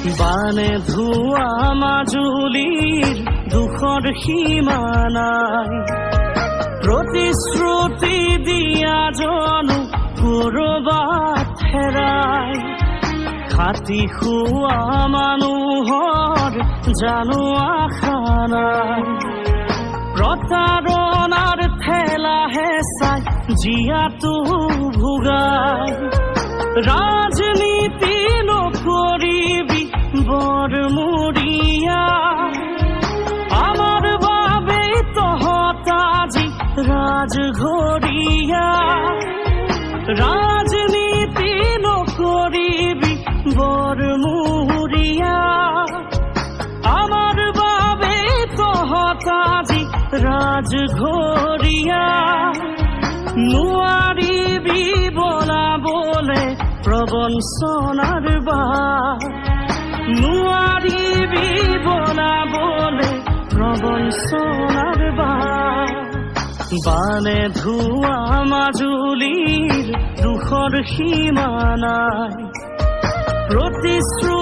বানে ধোৱা মাজুলীৰ দুখৰ সীমা নাই। প্ৰতিশ্ৰুতি দিয়া জনো কৰবাত হেৰাই, খাটি খোৱা মানুহৰ জানো আশা নাই। প্ৰতাৰণাৰ ঠেলা হেঁচাই জীয়াটো ভোগাই, ৰাজনীতি নকৰিবি বৰমূৰীয়া, আমাৰ বাবে তহঁত আজি ৰাজঘৰীয়া। ৰাজনীতি নকৰিবি বৰমূৰীয়া, আমাৰ বাবে তহঁত আজি ৰাজঘৰীয়া। নোৱাৰিবি বলাবলে প্ৰবঞ্চনাৰ বাট, নোৱাৰিবি বলাবলে প্ৰবঞ্চনাৰ বাট। বানে ধোৱা মাজুলীৰ দুখৰ সীমা নাই, প্ৰতিশ্ৰুতি